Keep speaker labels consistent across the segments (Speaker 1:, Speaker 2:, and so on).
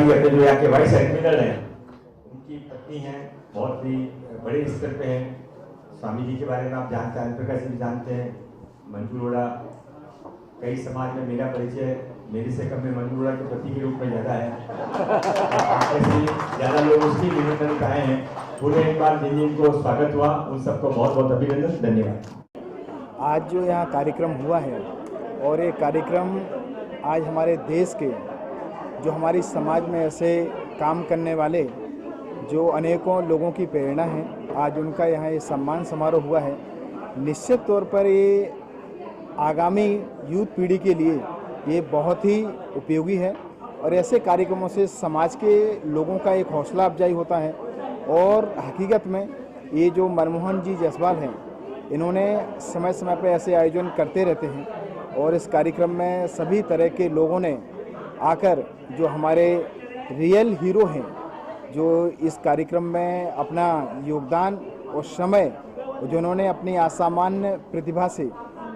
Speaker 1: जी अपने जो यहाँ के वाइस एडमिरल हैं, उनकी पत्नी हैं, बहुत ही बड़े स्तर पे हैं। स्वामी जी के बारे में आप जानते हैं, प्रकाश जी भी जानते हैं। मंजू अरोड़ा, कई समाज में मेरा परिचय मेरे से कम में मंजू अरोड़ा के पति के रूप में ज़्यादा है। ऐसे ज़्यादा लोग उसकी निमंत्रण पे आए हैं। पूरे एक बार जिन जिन को स्वागत हुआ, उन सबको बहुत बहुत अभिनंदन, धन्यवाद।
Speaker 2: आज जो यहाँ कार्यक्रम हुआ है और ये कार्यक्रम आज हमारे देश के जो हमारी समाज में ऐसे काम करने वाले जो अनेकों लोगों की प्रेरणा है, आज उनका यहाँ ये सम्मान समारोह हुआ है। निश्चित तौर पर ये आगामी यूथ पीढ़ी के लिए ये बहुत ही उपयोगी है और ऐसे कार्यक्रमों से समाज के लोगों का एक हौसला अफजाई होता है। और हकीकत में ये जो मनमोहन जी जायसवाल हैं, इन्होंने समय समय पर ऐसे आयोजन करते रहते हैं और इस कार्यक्रम में सभी तरह के लोगों ने आकर जो हमारे रियल हीरो हैं, जो इस कार्यक्रम में अपना योगदान और समय जिन्होंने अपनी असामान्य प्रतिभा से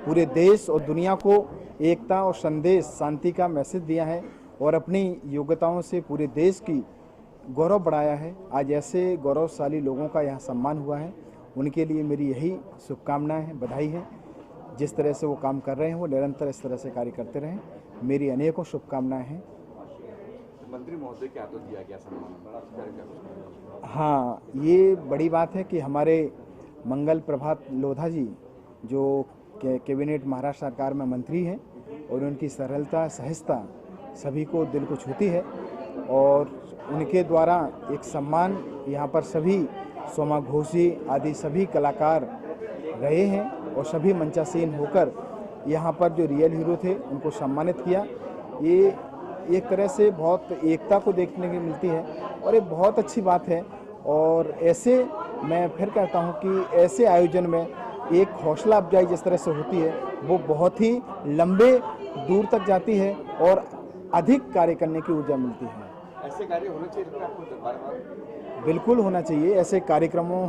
Speaker 2: पूरे देश और दुनिया को एकता और संदेश शांति का मैसेज दिया है और अपनी योग्यताओं से पूरे देश की गौरव बढ़ाया है। आज ऐसे गौरवशाली लोगों का यहाँ सम्मान हुआ है, उनके लिए मेरी यही शुभकामनाएं हैं, बधाई है। जिस तरह से वो काम कर रहे हैं वो निरंतर इस तरह से कार्य करते रहें, मेरी अनेकों शुभकामनाएं हैं।
Speaker 3: मंत्री महोदय के हाथों दिया गया सम्मान।
Speaker 2: हाँ, ये बड़ी बात है कि हमारे मंगल प्रभात लोधा जी जो कैबिनेट महाराष्ट्र सरकार में मंत्री हैं और उनकी सरलता सहजता सभी को दिल को छूती है और उनके द्वारा एक सम्मान यहाँ पर सभी सोमा घोषी आदि सभी कलाकार रहे हैं और सभी मंचासीन होकर यहाँ पर जो रियल हीरो थे उनको सम्मानित किया। ये एक तरह से बहुत एकता को देखने की मिलती है और ये बहुत अच्छी बात है। और ऐसे मैं फिर कहता हूँ कि ऐसे आयोजन में एक हौसला अफजाई जिस तरह से होती है वो बहुत ही लंबे दूर तक जाती है और अधिक कार्य करने की ऊर्जा मिलती है।
Speaker 3: ऐसे कार्य होने चाहिए आपको बार-बार?
Speaker 2: बिल्कुल होना चाहिए। ऐसे कार्यक्रमों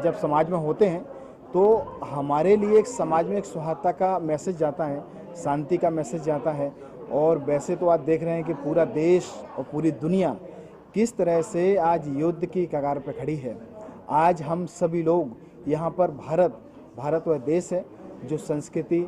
Speaker 2: जब समाज में होते हैं तो हमारे लिए एक समाज में एक सौहार्दता का मैसेज जाता है, शांति का मैसेज जाता है। और वैसे तो आप देख रहे हैं कि पूरा देश और पूरी दुनिया किस तरह से आज युद्ध की कगार पर खड़ी है। आज हम सभी लोग यहाँ पर भारत वह देश है जो संस्कृति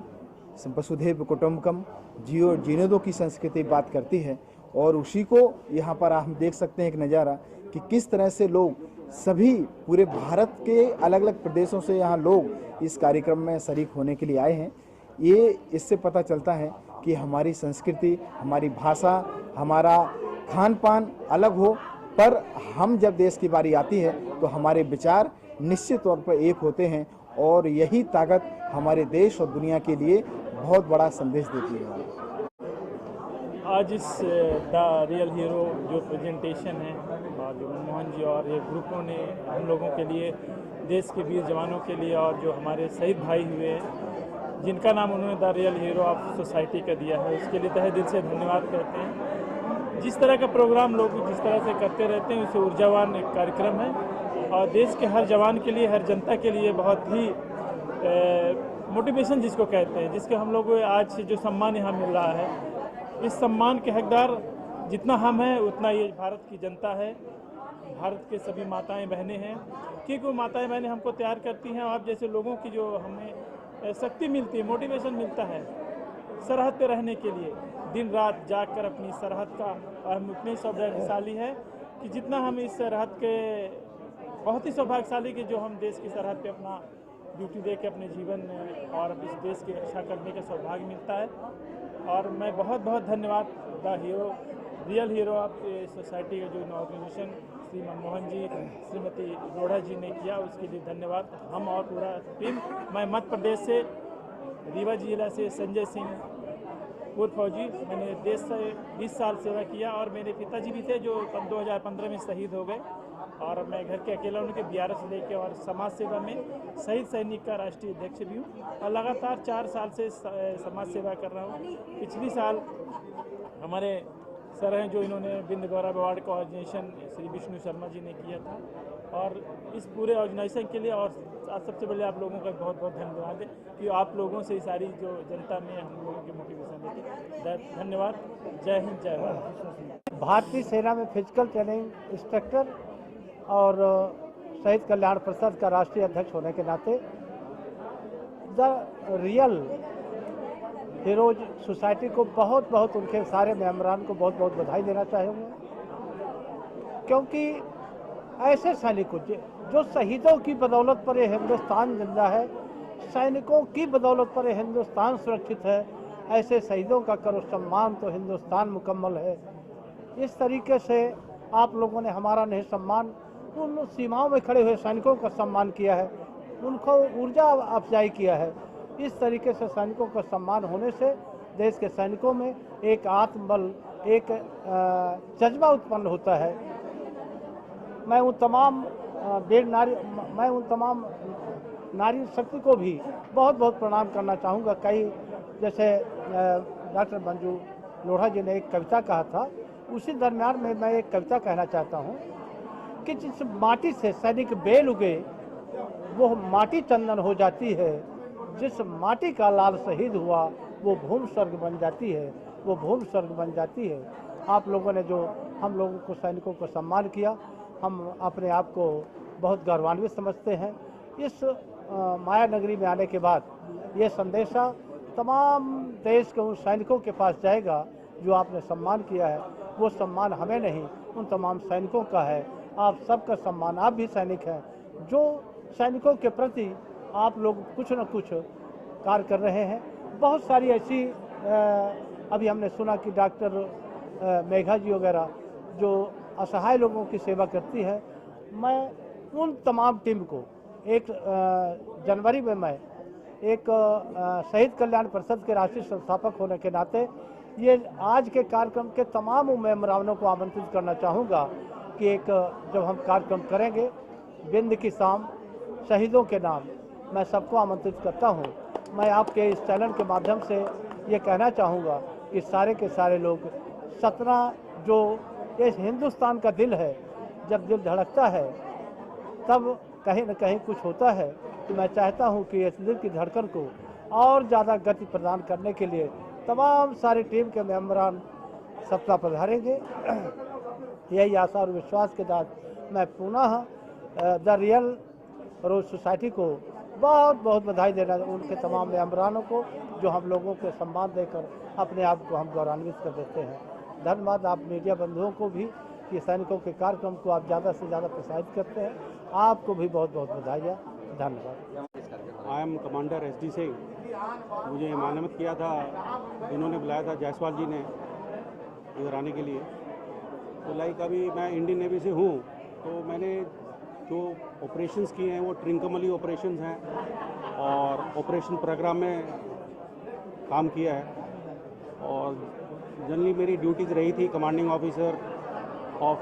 Speaker 2: वसुधैव कुटुंबकम जियो जीने दो की संस्कृति बात करती है और उसी को यहाँ पर हम देख सकते हैं एक नज़ारा कि किस तरह से लोग सभी पूरे भारत के अलग अलग प्रदेशों से यहाँ लोग इस कार्यक्रम में शरीक होने के लिए आए हैं। ये इससे पता चलता है कि हमारी संस्कृति, हमारी भाषा, हमारा खान पान अलग हो, पर हम जब देश की बारी आती है तो हमारे विचार निश्चित तौर पर एक होते हैं और यही ताकत हमारे देश और दुनिया के लिए बहुत बड़ा संदेश देती है।
Speaker 4: आज इस द रियल हीरो जो प्रेजेंटेशन है और जो मनमोहन जी और ये ग्रुपों ने हम लोगों के लिए, देश के वीर जवानों के लिए और जो हमारे शहीद भाई हुए हैं जिनका नाम उन्होंने the real hero of society का दिया है, उसके लिए तहे दिल से धन्यवाद करते हैं। जिस तरह का प्रोग्राम लोग जिस तरह से करते रहते हैं उससे ऊर्जावान एक कार्यक्रम है और देश के हर जवान के लिए, हर जनता के लिए बहुत ही मोटिवेशन जिसको कहते हैं, जिसके हम लोग आज जो सम्मान यहाँ मिल रहा है, इस सम्मान के हकदार जितना हम हैं उतना ये भारत की जनता है, भारत के सभी माताएं बहनें हैं, क्योंकि वो माताएं बहनें हमको तैयार करती हैं। आप जैसे लोगों की जो हमें शक्ति मिलती है, मोटिवेशन मिलता है सरहद पे रहने के लिए, दिन रात जाग कर अपनी सरहद का, और हम उतने सौभाग्यशाली है कि जितना हम इस सरहद के, बहुत ही सौभाग्यशाली कि जो हम देश की सरहद पे अपना ड्यूटी दे के अपने जीवन और इस देश की रक्षा करने का सौभाग्य मिलता है। और मैं बहुत बहुत धन्यवाद the hero real hero of society का जो ऑर्गेनाइजेशन श्री मनमोहन जी, श्रीमती लोढ़ा जी ने किया, उसके लिए धन्यवाद। हम और पूरा टीम, मैं मध्य प्रदेश से रीवा जिला से संजय सिंह पूर्व फौजी, मैंने देश से 20 साल सेवा किया और मेरे पिताजी भी थे जो 2015 में शहीद हो गए और मैं घर के अकेला उनके BRS लेके और समाज सेवा में शहीद सैनिक का राष्ट्रीय अध्यक्ष भी हूँ और लगातार 4 साल से समाज सेवा कर रहा हूँ। पिछली साल हमारे सर हैं जो इन्होंने बिंद गौरव अवार्ड का ऑर्गेनाइजेशन श्री विष्णु शर्मा जी ने किया था और इस पूरे ऑर्गेनाइजेशन के लिए और सबसे पहले आप लोगों का बहुत बहुत धन्यवाद है कि आप लोगों से सारी जो जनता में हम लोगों की मोटिवेशन देती है। धन्यवाद। जय हिंद, जय भारत।
Speaker 5: भारतीय सेना में फिजिकल ट्रेनिंग इंस्ट्रक्टर और शहीद कल्याण परिषद का राष्ट्रीय अध्यक्ष होने के नाते द रियल हीरोज सोसाइटी को बहुत बहुत उनके सारे मेम्बरान को बहुत बहुत बधाई देना चाहूँगा, क्योंकि ऐसे सैनिकों जो शहीदों की बदौलत पर ये हिंदुस्तान जिंदा है, सैनिकों की बदौलत पर ये हिंदुस्तान सुरक्षित है, ऐसे शहीदों का करो सम्मान तो हिंदुस्तान मुकम्मल है। इस तरीके से आप लोगों ने हमारा नहीं सम्मान उन सीमाओं में खड़े हुए सैनिकों का सम्मान किया है, उनको ऊर्जा अफजाई किया है। इस तरीके से सैनिकों का सम्मान होने से देश के सैनिकों में एक आत्मबल, एक जज्बा उत्पन्न होता है। मैं उन तमाम नारी शक्ति को भी बहुत बहुत प्रणाम करना चाहूँगा। कई जैसे डॉक्टर मंजू लोढ़ा जी ने एक कविता कहा था, उसी दरमियान में मैं एक कविता कहना चाहता हूँ कि जिस माटी से सैनिक बेल उगे वो माटी चंदन हो जाती है, जिस माटी का लाल शहीद हुआ वो भूमि स्वर्ग बन जाती है, वो भूमि स्वर्ग बन जाती है। आप लोगों ने जो हम लोगों को सैनिकों को सम्मान किया, हम अपने आप को बहुत गौरवान्वित समझते हैं। इस माया नगरी में आने के बाद ये संदेशा तमाम देश के उन सैनिकों के पास जाएगा जो आपने सम्मान किया है। वो सम्मान हमें नहीं, उन तमाम सैनिकों का है। आप सबका सम्मान, आप भी सैनिक हैं। जो सैनिकों के प्रति आप लोग कुछ न कुछ कार्य कर रहे हैं। बहुत सारी ऐसी अभी हमने सुना कि डॉक्टर मेघा जी वगैरह जो असहाय लोगों की सेवा करती है। मैं उन तमाम टीम को 1 जनवरी में मैं एक शहीद कल्याण परिषद के राष्ट्रीय संस्थापक होने के नाते ये आज के कार्यक्रम के तमाम मेम्बरानों को आमंत्रित करना चाहूँगा कि एक जब हम कार्यक्रम करेंगे बिंद की शाम शहीदों के नाम, मैं सबको आमंत्रित करता हूँ। मैं आपके इस चैनल के माध्यम से ये कहना चाहूँगा कि सारे के सारे लोग 17 जो इस हिंदुस्तान का दिल है, जब दिल धड़कता है तब कहीं न कहीं कुछ होता है। तो मैं चाहता हूँ कि इस दिल की धड़कन को और ज़्यादा गति प्रदान करने के लिए तमाम सारी टीम के मेम्बरान सप्ताह पधारेंगे। यही आशा और विश्वास के साथ मैं पुनः द रियल रोज सोसाइटी को बहुत बहुत बधाई देना, उनके तमाम मेम्बरानों को जो हम लोगों को सम्मान देकर अपने आप को हम गौरवान्वित कर देते हैं। धन्यवाद आप मीडिया बंधुओं को भी कि सैनिकों के कार्यक्रम को आप ज़्यादा से ज़्यादा प्रसारित करते हैं। आपको भी बहुत बहुत बधाई। धन्यवाद।
Speaker 6: I am commander SD Singh. मुझे मानवत किया था, इन्होंने बुलाया था जायसवाल जी ने इधर आने के लिए। तो लाइक अभी मैं इंडियन नेवी से हूँ, तो मैंने जो ऑपरेशंस किए हैं वो ट्रिंकमली ऑपरेशंस हैं और ऑपरेशन प्रोग्राम में काम किया है। और जनरली मेरी ड्यूटीज़ रही थी commanding officer of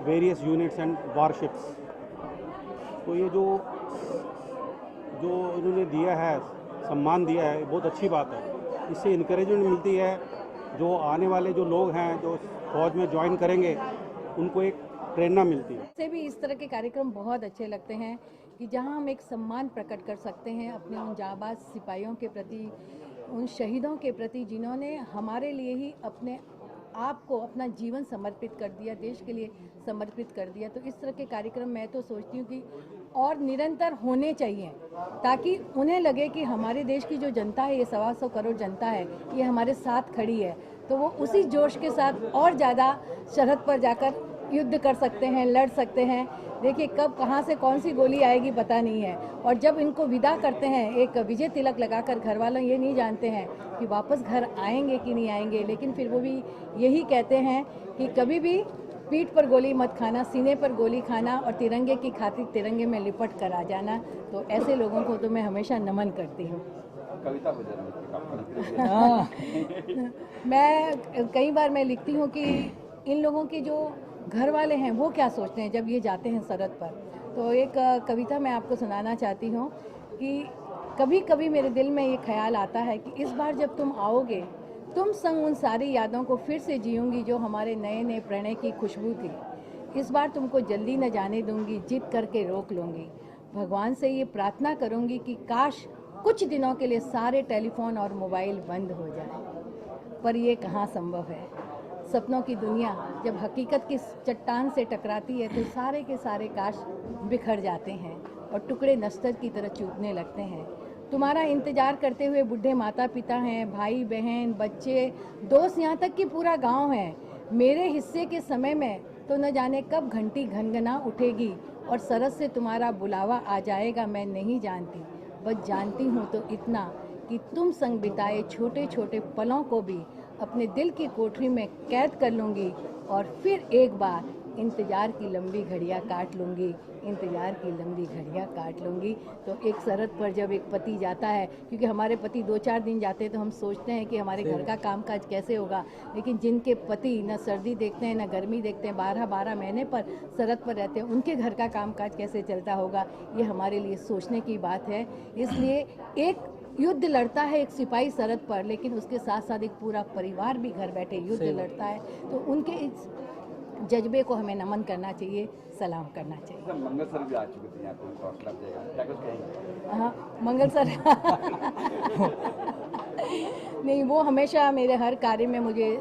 Speaker 6: various units and warships. तो ये जो इन्होंने दिया है, सम्मान दिया है, बहुत अच्छी बात है। इससे इनकरेजमेंट मिलती है। जो आने वाले जो लोग हैं जो फौज में ज्वाइन करेंगे उनको एक प्रेरणा मिलती है।
Speaker 7: से भी इस तरह के कार्यक्रम बहुत अच्छे लगते हैं कि जहां हम एक सम्मान प्रकट कर सकते हैं अपने उन जाबाज सिपाहियों के प्रति, उन शहीदों के प्रति जिन्होंने हमारे लिए ही अपने आप को, अपना जीवन समर्पित कर दिया, देश के लिए समर्पित कर दिया। तो इस तरह के कार्यक्रम मैं तो सोचती हूँ कि और निरंतर होने चाहिए, ताकि उन्हें लगे कि हमारे देश की जो जनता है, ये 125 करोड़ जनता है, ये हमारे साथ खड़ी है। तो वो उसी जोश के साथ और ज़्यादा सरहद पर जाकर युद्ध कर सकते हैं, लड़ सकते हैं। देखिए कब कहाँ से कौन सी गोली आएगी पता नहीं है। और जब इनको विदा करते हैं एक विजय तिलक लगाकर, घर वालों ये नहीं जानते हैं कि वापस घर आएंगे कि नहीं आएंगे, लेकिन फिर वो भी यही कहते हैं कि कभी भी पीठ पर गोली मत खाना, सीने पर गोली खाना और तिरंगे की खातिर तिरंगे में लिपट कर आ जाना। तो ऐसे लोगों को तो मैं हमेशा नमन करती हूँ।
Speaker 3: कविता हो जाती
Speaker 7: मैं कई बार मैं लिखती हूँ कि इन लोगों के जो घर वाले हैं वो क्या सोचते हैं जब ये जाते हैं सरहद पर। तो एक कविता मैं आपको सुनाना चाहती हूँ कि कभी कभी मेरे दिल में ये ख्याल आता है कि इस बार जब तुम आओगे, तुम संग उन सारी यादों को फिर से जीऊंगी जो हमारे नए नए प्रणय की खुशबू थी। इस बार तुमको जल्दी न जाने दूंगी, जिद करके रोक लूँगी। भगवान से ये प्रार्थना करूँगी कि काश कुछ दिनों के लिए सारे टेलीफोन और मोबाइल बंद हो जाए, पर ये कहाँ संभव है। सपनों की दुनिया जब हकीकत की चट्टान से टकराती है तो सारे के सारे काश बिखर जाते हैं और टुकड़े नश्तर की तरह चूटने लगते हैं। तुम्हारा इंतज़ार करते हुए बूढ़े माता पिता हैं, भाई बहन, बच्चे, दोस्त, यहाँ तक कि पूरा गांव है। मेरे हिस्से के समय में तो न जाने कब घंटी घनघना उठेगी और सरस से तुम्हारा बुलावा आ जाएगा। मैं नहीं जानती, बस जानती हूँ तो इतना कि तुम संग बिताए छोटे छोटे पलों को भी अपने दिल की कोठरी में कैद कर लूँगी और फिर एक बार इंतज़ार की लंबी घड़ियाँ काट लूँगी, इंतज़ार की लंबी घड़ियाँ काट लूँगी। तो एक शरत पर जब एक पति जाता है, क्योंकि हमारे पति 2-4 दिन जाते हैं तो हम सोचते हैं कि हमारे घर का कामकाज कैसे होगा, लेकिन जिनके पति न सर्दी देखते हैं न गर्मी देखते हैं, 12-12 महीने पर शरत पर रहते हैं, उनके घर का कामकाज कैसे चलता होगा, ये हमारे लिए सोचने की बात है। इसलिए एक युद्ध लड़ता है एक सिपाही सरहद पर, लेकिन उसके साथ साथ एक पूरा परिवार भी घर बैठे युद्ध लड़ता है। तो उनके इस जज्बे को हमें नमन करना चाहिए, सलाम करना चाहिए।
Speaker 3: मंगल सर भी आ चुके थे यहाँ पे, हौसला देगा, क्या कुछ कहेंगे?
Speaker 7: हाँ, मंगल सर नहीं, वो हमेशा मेरे हर कार्य में मुझे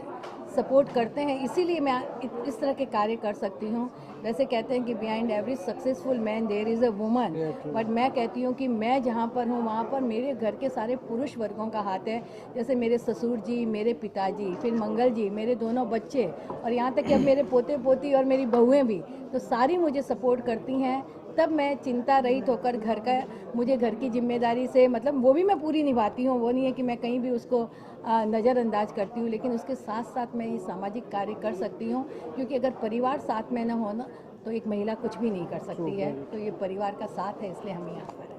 Speaker 7: सपोर्ट करते हैं, इसीलिए मैं इस तरह के कार्य कर सकती हूँ। वैसे कहते हैं कि behind every successful man there is a woman, but मैं कहती हूँ कि मैं जहाँ पर हूँ वहाँ पर मेरे घर के सारे पुरुष वर्गों का हाथ है। जैसे मेरे ससुर जी, मेरे पिताजी, फिर मंगल जी, मेरे दोनों बच्चे, और यहाँ तक कि अब मेरे पोते पोती और मेरी बहुएँ भी, तो सारी मुझे सपोर्ट करती हैं। तब मैं चिंता रहित होकर घर का, मुझे घर की जिम्मेदारी से, मतलब वो भी मैं पूरी निभाती हूँ, वो नहीं है कि मैं कहीं भी उसको नज़रअंदाज करती हूँ, लेकिन उसके साथ साथ मैं ये सामाजिक कार्य कर सकती हूँ, क्योंकि अगर परिवार साथ में न हो ना तो एक महिला कुछ भी नहीं कर सकती है। तो ये परिवार का साथ है, इसलिए हम यहाँ पर हैं।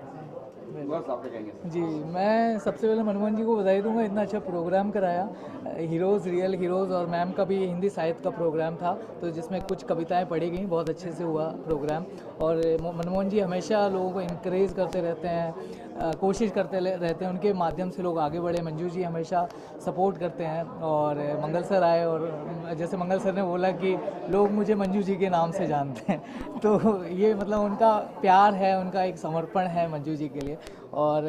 Speaker 3: बस आप क्या कहेंगे?
Speaker 8: जी, मैं सबसे पहले मनमोहन जी को बधाई दूंगा, इतना अच्छा प्रोग्राम कराया। हीरोज़, रियल हीरोज़, और मैम का भी हिंदी साहित्य का प्रोग्राम था, तो जिसमें कुछ कविताएं पढ़ी गई, बहुत अच्छे से हुआ प्रोग्राम। और मनमोहन जी हमेशा लोगों को इंकरेज करते रहते हैं, कोशिश करते रहते हैं, उनके माध्यम से लोग आगे बढ़े। मंजू जी हमेशा सपोर्ट करते हैं। और मंगल सर आए, और जैसे मंगल सर ने बोला कि लोग मुझे मंजू जी के नाम से जानते हैं, तो ये मतलब उनका प्यार है, उनका एक समर्पण है मंजू जी के लिए। और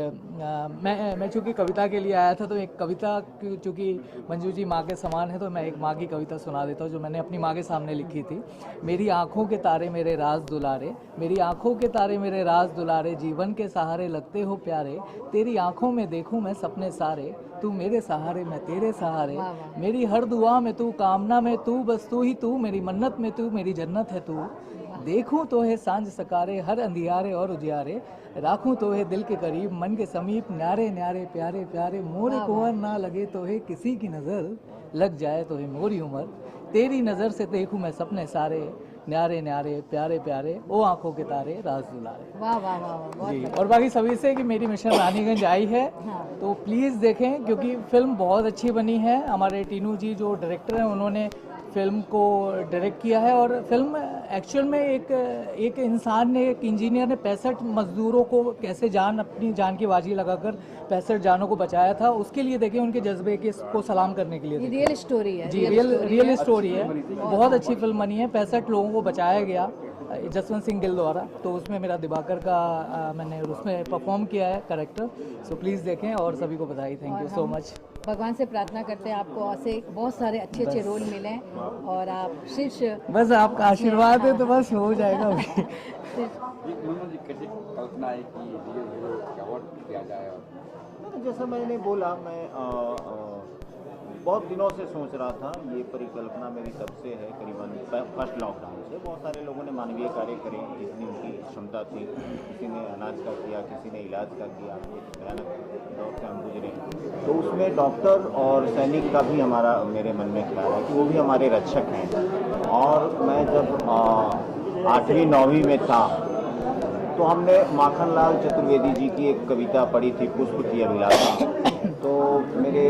Speaker 8: मैं चूँकि कविता के लिए आया था, तो एक कविता, चूँकि मंजू जी माँ के समान है, तो मैं एक माँ की कविता सुना देता हूँ जो मैंने अपनी माँ के सामने लिखी थी। मेरी आँखों के तारे मेरे राज दुलारे, मेरी आँखों के तारे मेरे राज दुलारे, जीवन के सहारे लगते हो प्यारे, तेरी आँखों में देखूं मैं सपने सारे, तू मेरे सहारे मैं तेरे सहारे, मेरी हर दुआ में तू, कामना में तू, बस तू ही तू, मेरी मन्नत में तू, मेरी जन्नत है तू। देखूं तो है सांझ सकारे, हर अंधियारे और उजियारे, राखूं तो है दिल के करीब, मन के समीप, न्यारे न्यारे प्यारे प्यारे, मोरे कोहर ना लगे तो है किसी की नज़र, लग जाए तो है मोरी उम्र, तेरी नज़र से देखूं मैं सपने सारे, न्यारे न्यारे प्यारे प्यारे, ओ आंखों के तारे राज दुलारे।
Speaker 7: वाह वाह वाह,
Speaker 8: जी। और बाकी सभी से कि मेरी मिशन रानीगंज आई है, तो प्लीज़ देखें, क्योंकि फिल्म बहुत अच्छी बनी है। हमारे टीनू जी जो डायरेक्टर हैं, उन्होंने फिल्म को डायरेक्ट किया है। और फिल्म एक्चुअल में एक इंसान ने, एक इंजीनियर ने 65 मजदूरों को कैसे अपनी जान की बाजी लगाकर 65 जानों को बचाया था, उसके लिए देखें, उनके जज्बे को सलाम करने के लिए।
Speaker 7: रियल स्टोरी है
Speaker 8: जी, रियल स्टोरी है, बहुत अच्छी फिल्म बनी है। 65 लोगों को बचाया गया जसवंत सिंह गिल द्वारा, तो उसमें मेरा दिवाकर का मैंने उसमें परफॉर्म किया है कैरेक्टर। सो प्लीज़ देखें, और सभी को बधाई। Thank you so much.
Speaker 7: भगवान से प्रार्थना करते हैं आपको ऐसे बहुत सारे अच्छे अच्छे रोल मिलें, और आप शीर्ष,
Speaker 8: बस आपका आशीर्वाद है तो बस हो जाएगा अभी।
Speaker 3: मनमोहन जी कैसे कल्पना है कि रियल हीरो का अवार्ड दिया जाए? और
Speaker 9: जैसा मैंने बोला, मैं बहुत दिनों से सोच रहा था, ये परिकल्पना मेरी तब से है, करीबन फर्स्ट लॉकडाउन से। बहुत सारे लोगों ने मानवीय कार्य करे जितनी उनकी क्षमता थी, किसी ने अनाज का किया, किसी ने इलाज का किया, भयानक दौर से हम गुजरे। तो उसमें डॉक्टर और सैनिक का भी हमारा, मेरे मन में ख्याल है कि वो भी हमारे रक्षक हैं। और मैं जब 8वीं 9वीं में था, तो हमने माखनलाल चतुर्वेदी जी की एक कविता पढ़ी थी, पुष्प की अभिलाषा। तो मेरे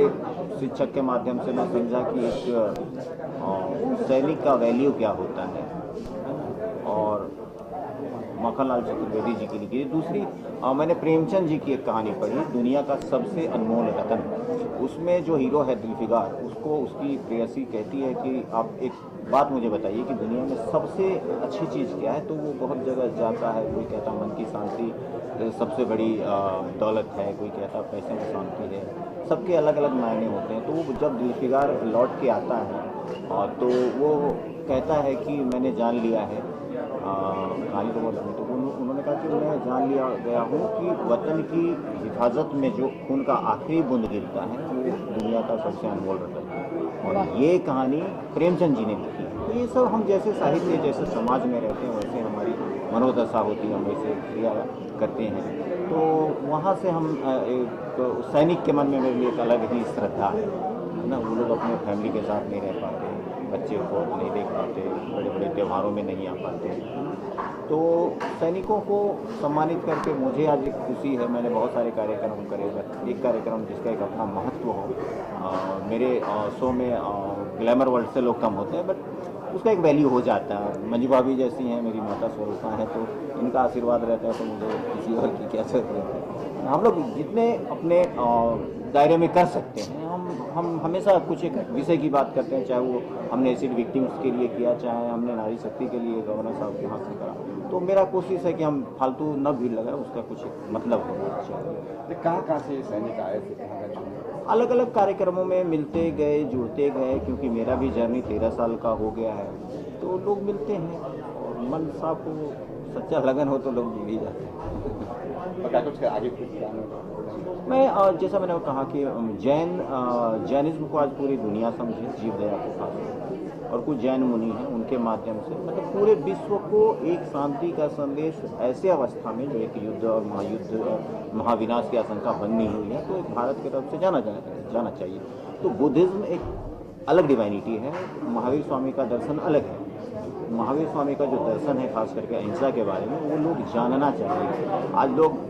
Speaker 9: शिक्षक के माध्यम से मैं समझा कि एक सैनिक का वैल्यू क्या होता है, और माखनलाल चतुर्वेदी जी की लिखी। दूसरी मैंने प्रेमचंद जी की एक कहानी पढ़ी, दुनिया का सबसे अनमोल रतन। उसमें जो हीरो है जुल्फिकार, उसको उसकी प्रेयसी कहती है कि आप एक बात मुझे बताइए कि दुनिया में सबसे अच्छी चीज़ क्या है। तो वो बहुत जगह जाता है, कोई कहता मन की शांति सबसे बड़ी दौलत है, कोई कहता पैसे में शांति है, सबके अलग अलग मायने होते हैं। तो वो जब जुल्फिकार लौट के आता है तो वो कहता है कि मैंने जान लिया है, कहानी तो बहुत लंबी, तो उन्होंने कहा कि मैं जान लिया गया हूँ कि वतन की हिफाजत में जो खून का आखिरी बूंद गिरता है वो दुनिया का सबसे अनमोल रतन है। और ये कहानी प्रेमचंद जी ने लिखी है। तो ये सब हम जैसे साहित्य, जैसे समाज में रहते हैं, वैसे हमारी मनोदशा होती है, हम वैसे क्रिया करते हैं। तो वहाँ से हम एक सैनिक के मन में मेरे लिए एक अलग ही श्रद्धा है ना। वो लोग अपने फैमिली के साथ नहीं रह पाते, बच्चे को नहीं देख पाते, बड़े बड़े त्योहारों में नहीं आ पाते। तो सैनिकों को सम्मानित करके मुझे आज एक खुशी है। मैंने बहुत सारे कार्यक्रम करे, एक कार्यक्रम जिसका एक अपना महत्व हो। मेरे शो में ग्लैमर वर्ल्ड से लोग कम होते हैं, बट उसका एक वैल्यू हो जाता है। मंजू भाभी जैसी हैं, मेरी माता स्वरूपा हैं, तो इनका आशीर्वाद रहता है, तो मुझे किसी और की क्या जरूरत है। हम लोग जितने अपने दायरे में कर सकते हैं, हम हमेशा कुछ एक विषय की बात करते हैं, चाहे वो हमने एसिड विक्टिम्स के लिए किया, चाहे हमने नारी शक्ति के लिए गवर्नर साहब के हाथ से करा। तो मेरा कोशिश है कि हम फालतू न भीड़ लगाए, उसका कुछ मतलब होना चाहिए।
Speaker 3: कहाँ से सैनिक आए थे, कहाँ का चुने?
Speaker 9: अलग अलग कार्यक्रमों में मिलते गए, जुड़ते गए, क्योंकि मेरा भी जर्नी 13 साल का हो गया है। तो लोग मिलते हैं और मन साफ हो, सच्चा लगन हो तो लोग मिल ही जाते हैं।
Speaker 3: और क्या कुछ आगे कुछ
Speaker 9: मैं जैसा मैंने कहा कि जैनिज्म को आज पूरी दुनिया समझे, जीव दया को खास, और कुछ जैन मुनि हैं, उनके माध्यम से मतलब पूरे विश्व को एक शांति का संदेश ऐसे अवस्था में जो एक युद्ध और महायुद्ध और महाविनाश की आशंका बननी हुई है, तो एक भारत की तरफ से जाना चाहिए। तो बुद्धिज्म एक अलग डिवाइनिटी है, महावीर स्वामी का दर्शन अलग है। महावीर स्वामी का जो दर्शन है, खास करके अहिंसा के बारे में, वो लोग जानना चाहिए। आज लोग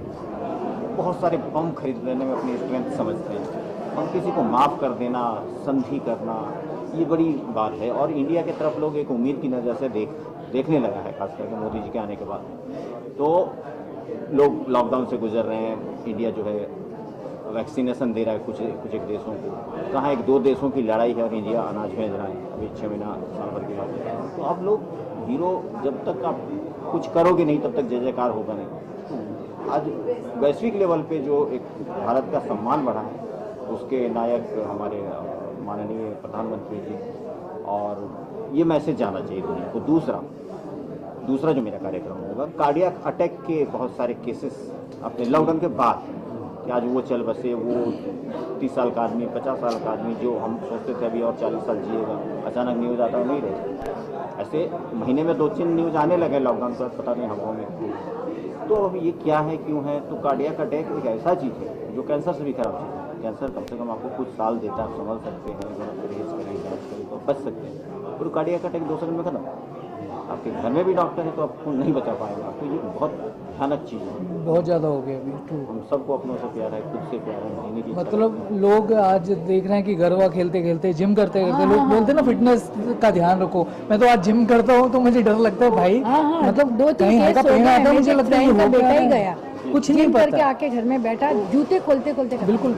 Speaker 9: बहुत सारे बम खरीद लेने में अपनी स्ट्रेंथ समझते हैं, और किसी को माफ़ कर देना, संधि करना, ये बड़ी बात है। और इंडिया की तरफ लोग एक उम्मीद की नज़र से देखने लगा है, खास करके मोदी जी के आने के बाद। तो लोग लॉकडाउन से गुजर रहे हैं, इंडिया जो है वैक्सीनेशन दे रहा है कुछ एक देशों को, कहाँ 1-2 देशों की लड़ाई है और इंडिया अनाज भेज रहा है। अभी 6 महीना साल भर की बात है। तो आप लोग हीरो, जब तक आप कुछ करोगे नहीं तब तक जय जयकार होगा नहीं। आज वैश्विक लेवल पे जो एक भारत का सम्मान बढ़ा है, उसके नायक हमारे माननीय प्रधानमंत्री जी, और ये मैसेज जाना चाहिए दुनिया को। दूसरा जो मेरा कार्यक्रम होगा, कार्डियक अटैक के बहुत सारे केसेस अपने लॉकडाउन के बाद कि आज वो चल बसे, वो 30 साल का आदमी, 50 साल का आदमी, जो हम सोचते थे अभी और 40 साल जिएगा, अचानक न्यूज़ आता नहीं रहे। ऐसे महीने में 2-3 न्यूज़ आने लगे लॉकडाउन पर, पता नहीं हवाओं में। तो अब ये क्या है, क्यों है? तो कार्डियक अटैक एक ऐसा चीज़ है जो कैंसर से भी खराब चीज़ है। कैंसर कम से कम आपको कुछ साल देता है, आप समझ सकते हैं, अगर आप परहेज करें, जाँच करें तो बच सकते हैं। और कार्डियक अटैक 2 सेकंड में खत्म। आपके घर में भी डॉक्टर है तो आपको नहीं बचा पाएगा। तो ये बहुत भयानक चीज़ है,
Speaker 8: बहुत ज़्यादा हो गया अभी।
Speaker 9: हम सबको अपनों से प्यार है, खुद से प्यार है, जीने की
Speaker 8: मतलब लोग आज देख रहे हैं कि गरबा खेलते खेलते, जिम करते करते, लोग बोलते हैं ना फिटनेस का ध्यान रखो। मैं तो आज जिम करता हूँ तो मुझे डर लगता है भाई, मतलब
Speaker 7: 2-3
Speaker 8: हल्का पेन आता है, मुझे लगता है कि
Speaker 7: बेटा ही गया,
Speaker 8: कुछ नहीं
Speaker 7: करके
Speaker 8: पता।
Speaker 7: आके घर में बैठा, जूते खोलते
Speaker 8: बिल्कुल।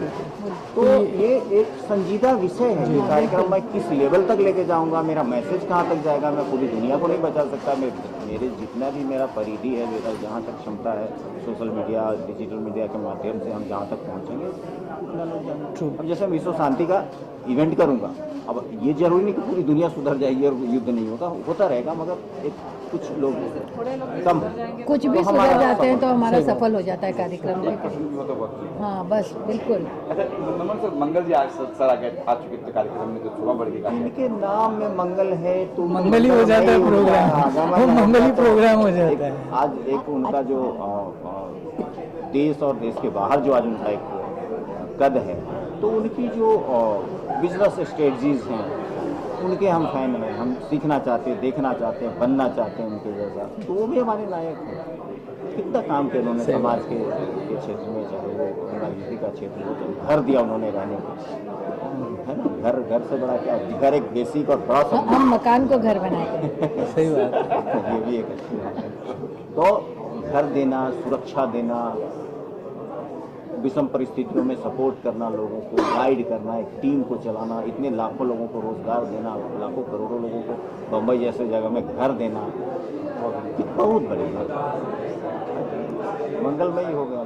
Speaker 9: तो ये एक संजीदा विषय है। ये कार्यक्रम मैं किस लेवल तक लेके जाऊंगा, मेरा मैसेज कहाँ तक जाएगा, मैं पूरी दुनिया को नहीं बचा सकता। मेरे जितना भी मेरा परिधि है, मेरा जहाँ तक क्षमता है, सोशल मीडिया, डिजिटल मीडिया के माध्यम से हम जहाँ तक पहुँचेंगे उतना लोग जाएंगे। अब जैसे विश्व शांति का इवेंट करूँगा, अब ये जरूरी नहीं कि पूरी दुनिया सुधर जाएगी और युद्ध नहीं होगा, होता रहेगा, मगर एक कुछ लोग कम,
Speaker 7: कुछ भी सुधर जाते हैं तो हमारा सफल हो जाता है कार्यक्रम। हाँ बस बिल्कुल।
Speaker 3: अच्छा नमन सर, मंगल जी आज सर आ चुके थे कार्यक्रम में, जो सुबह बढ़ के
Speaker 9: इनके नाम में मंगल है तो
Speaker 8: मंगल ही हो जाता है प्रोग्राम, वो मंगल ही प्रोग्राम हो जाता है।
Speaker 9: आज एक उनका जो देश और देश के बाहर जो आज उनका एक कद है, तो उनकी जो बिजनेस स्ट्रेटजीज हैं, उनके हम फैन हैं, हम सीखना चाहते हैं, देखना चाहते हैं, बनना चाहते हैं उनके जैसा। तो वो भी हमारे नायक हैं। कितना काम किया उन्होंने समाज के क्षेत्र में, चाहे वो राजनीति का क्षेत्र हो, चाहे घर दिया उन्होंने रहने को, है ना। घर से बड़ा क्या, घर एक बेसिक और बड़ा सब,
Speaker 7: हम मकान को घर बनाते हैं।
Speaker 8: सही बात।
Speaker 9: ये भी एक अच्छी बात है। तो घर देना, सुरक्षा देना, विषम परिस्थितियों में सपोर्ट करना, लोगों को गाइड करना, एक टीम को चलाना, इतने लाखों लोगों को रोजगार देना, लाखों करोड़ों लोगों को बम्बई जैसे जगह में घर देना, बहुत बड़ी बात, मंगलमय हो गया।